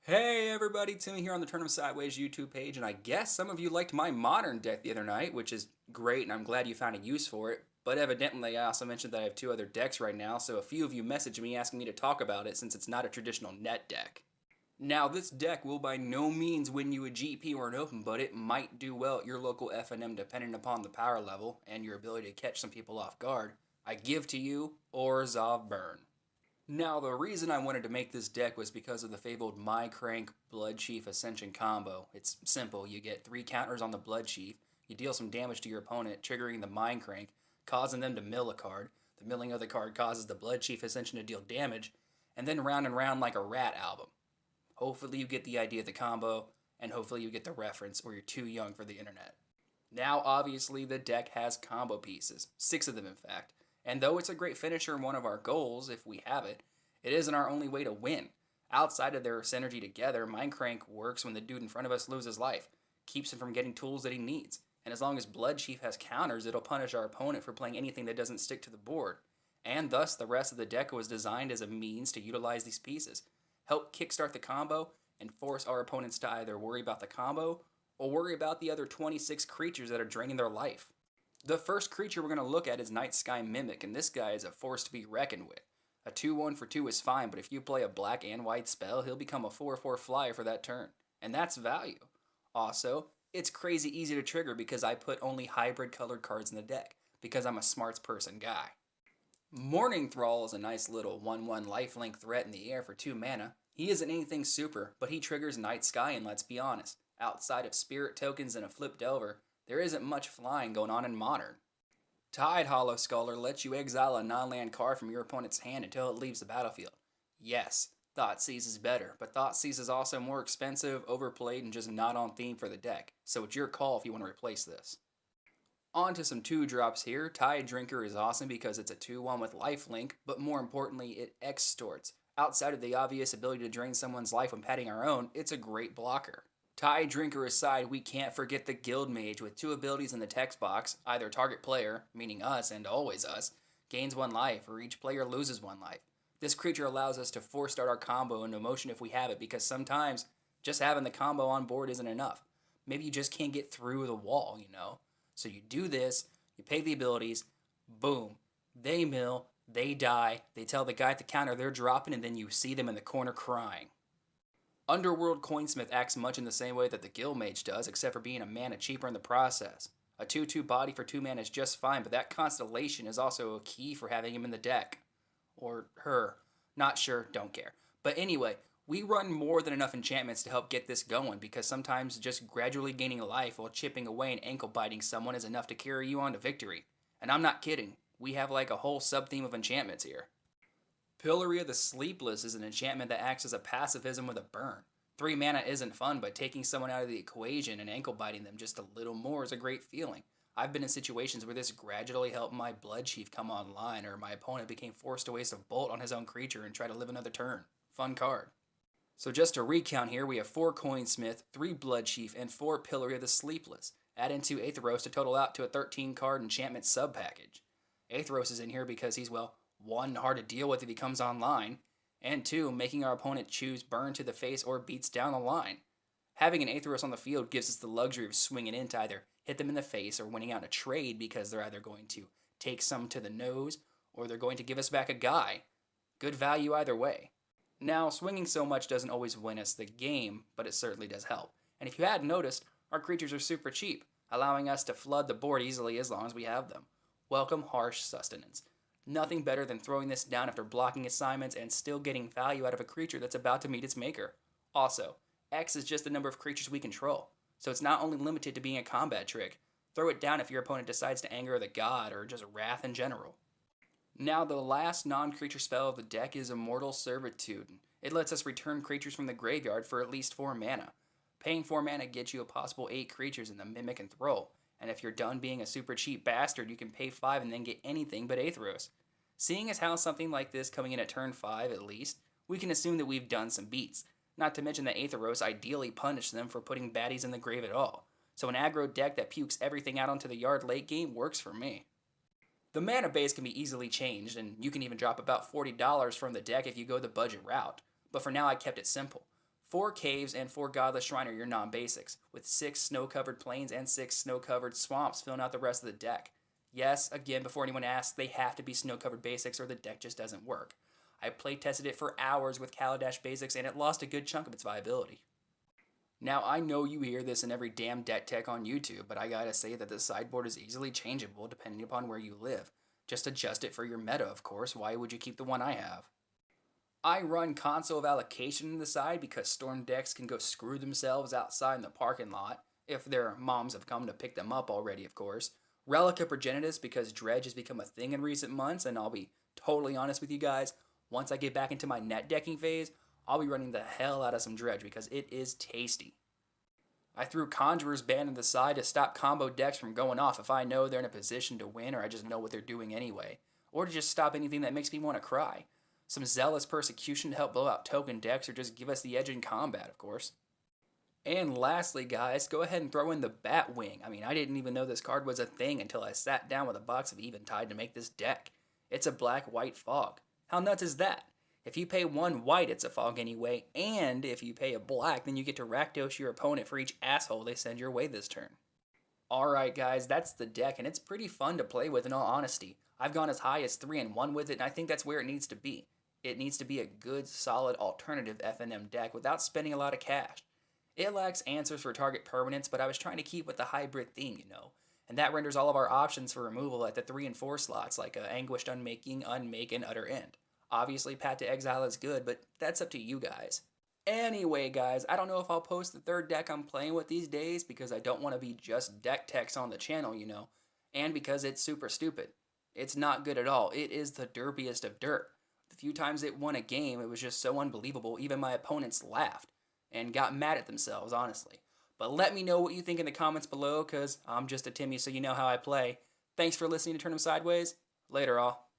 Hey everybody, Timmy here on the Turn 'em Sideways YouTube page, and I guess some of you liked my modern deck the other night, which is great, and I'm glad you found a use for it. But evidently, I also mentioned that I have two other decks right now, so a few of you messaged me asking me to talk about it since it's not a traditional net deck. Now, this deck will by no means win you a GP or an Open, but it might do well at your local FNM depending upon the power level and your ability to catch some people off guard. I give to you Orzhov Burn. Now, the reason I wanted to make this deck was because of the fabled Mindcrank Bloodchief Ascension combo. It's simple. You get 3 counters on the Bloodchief, you deal some damage to your opponent, triggering the Mindcrank, causing them to mill a card. The milling of the card causes the Bloodchief Ascension to deal damage, and then round and round like a rat album. Hopefully you get the idea of the combo, and hopefully you get the reference, or you're too young for the internet. Now, obviously, the deck has combo pieces, 6 of them in fact, and though it's a great finisher and one of our goals, if we have it, it isn't our only way to win. Outside of their synergy together, Mindcrank works when the dude in front of us loses life, keeps him from getting tools that he needs, and as long as Bloodchief has counters, it'll punish our opponent for playing anything that doesn't stick to the board. And thus, the rest of the deck was designed as a means to utilize these pieces, help kickstart the combo, and force our opponents to either worry about the combo or worry about the other 26 creatures that are draining their life. The first creature we're going to look at is Nightsky Mimic, and this guy is a force to be reckoned with. A 2-1 for 2 is fine, but if you play a black and white spell, he'll become a 4-4 flyer for that turn, and that's value. Also, it's crazy easy to trigger because I put only hybrid colored cards in the deck, because I'm a smarts person guy. Mourning Thrull is a nice little 1-1 lifelink threat in the air for 2 mana. He isn't anything super, but he triggers Night Sky, and let's be honest, outside of spirit tokens and a flip delver, there isn't much flying going on in Modern. Tidehollow Sculler lets you exile a non-land card from your opponent's hand until it leaves the battlefield. Yes, Thoughtseize is better, but Thoughtseize is also more expensive, overplayed, and just not on theme for the deck, so it's your call if you want to replace this. On to some 2-drops here. Tithe Drinker is awesome because it's a 2-1 with lifelink, but more importantly, it extorts. Outside of the obvious ability to drain someone's life when padding our own, it's a great blocker. Tithe Drinker aside, we can't forget the Guildmage with 2 abilities in the text box. Either target player, meaning us and always us, gains 1 life, or each player loses 1 life. This creature allows us to force start our combo into motion if we have it, because sometimes just having the combo on board isn't enough. Maybe you just can't get through the wall, you know? So you do this, you pay the abilities, boom, they mill, they die, they tell the guy at the counter they're dropping, and then you see them in the corner crying. Underworld Coinsmith acts much in the same way that the Guildmage does, except for being a mana cheaper in the process. A 2-2 body for 2 mana is just fine, but that Constellation is also a key for having him in the deck. Or her. Not sure, don't care. But anyway, we run more than enough enchantments to help get this going, because sometimes just gradually gaining life while chipping away and ankle biting someone is enough to carry you on to victory. And I'm not kidding, we have like a whole sub-theme of enchantments here. Pillory of the Sleepless is an enchantment that acts as a pacifism with a burn. 3 mana isn't fun, but taking someone out of the equation and ankle biting them just a little more is a great feeling. I've been in situations where this gradually helped my Bloodchief come online, or my opponent became forced to waste a bolt on his own creature and try to live another turn. Fun card. So just to recount here, we have 4 Coinsmith, 3 Bloodchief, and 4 Pillory of the Sleepless. Add in 2 Athreos to total out to a 13-card enchantment sub-package. Athreos is in here because he's, well, 1, hard to deal with if he comes online, and 2, making our opponent choose burn to the face or beats down the line. Having an Athreos on the field gives us the luxury of swinging in to either hit them in the face or winning out a trade, because they're either going to take some to the nose or they're going to give us back a guy. Good value either way. Now, swinging so much doesn't always win us the game, but it certainly does help. And if you hadn't noticed, our creatures are super cheap, allowing us to flood the board easily as long as we have them. Welcome Harsh Sustenance. Nothing better than throwing this down after blocking assignments and still getting value out of a creature that's about to meet its maker. Also, X is just the number of creatures we control, so it's not only limited to being a combat trick. Throw it down if your opponent decides to anger the god or just wrath in general. Now, the last non-creature spell of the deck is Immortal Servitude. It lets us return creatures from the graveyard for at least 4 mana. Paying 4 mana gets you a possible 8 creatures in the Mimic and Thrull, and if you're done being a super cheap bastard, you can pay 5 and then get anything but Athreos. Seeing as how something like this coming in at turn 5 at least, we can assume that we've done some beats. Not to mention that Athreos ideally punished them for putting baddies in the grave at all. So an aggro deck that pukes everything out onto the yard late game works for me. The mana base can be easily changed, and you can even drop about $40 from the deck if you go the budget route. But for now I kept it simple. 4 Caves and 4 Godless Shrine are your non-basics, with 6 snow-covered plains and 6 snow-covered swamps filling out the rest of the deck. Yes, again, before anyone asks, they have to be snow-covered basics or the deck just doesn't work. I play-tested it for hours with Kaladesh basics and it lost a good chunk of its viability. Now, I know you hear this in every damn deck tech on YouTube, but I gotta say that the sideboard is easily changeable depending upon where you live. Just adjust it for your meta, of course. Why would you keep the one I have? I run Consul of Allocation in the side because Storm decks can go screw themselves outside in the parking lot, if their moms have come to pick them up already, of course. Relic of Progenitus because Dredge has become a thing in recent months, and I'll be totally honest with you guys, once I get back into my net decking phase, I'll be running the hell out of some Dredge because it is tasty. I threw Conjurer's Band in the side to stop combo decks from going off if I know they're in a position to win or I just know what they're doing anyway, or to just stop anything that makes me want to cry. Some Zealous Persecution to help blow out token decks or just give us the edge in combat, of course. And lastly, guys, go ahead and throw in the Batwing. I mean, I didn't even know this card was a thing until I sat down with a box of Eventide to make this deck. It's a black-white fog. How nuts is that? If you pay 1 white, it's a fog anyway, and if you pay a black, then you get to Rakdos your opponent for each asshole they send your way this turn. Alright guys, that's the deck, and it's pretty fun to play with in all honesty. I've gone as high as 3-1 with it, and I think that's where it needs to be. It needs to be a good, solid alternative FNM deck without spending a lot of cash. It lacks answers for target permanents, but I was trying to keep with the hybrid theme, you know. And that renders all of our options for removal at the 3 and 4 slots, like Anguished Unmaking, Unmake, and Utter End. Obviously, Path to Exile is good, but that's up to you guys. Anyway, guys, I don't know if I'll post the third deck I'm playing with these days, because I don't want to be just deck techs on the channel, you know. And because it's super stupid. It's not good at all. It is the derpiest of dirt. The few times it won a game, it was just so unbelievable, even my opponents laughed and got mad at themselves, honestly. But let me know what you think in the comments below, because I'm just a Timmy, so you know how I play. Thanks for listening to Turn 'em Sideways. Later, all.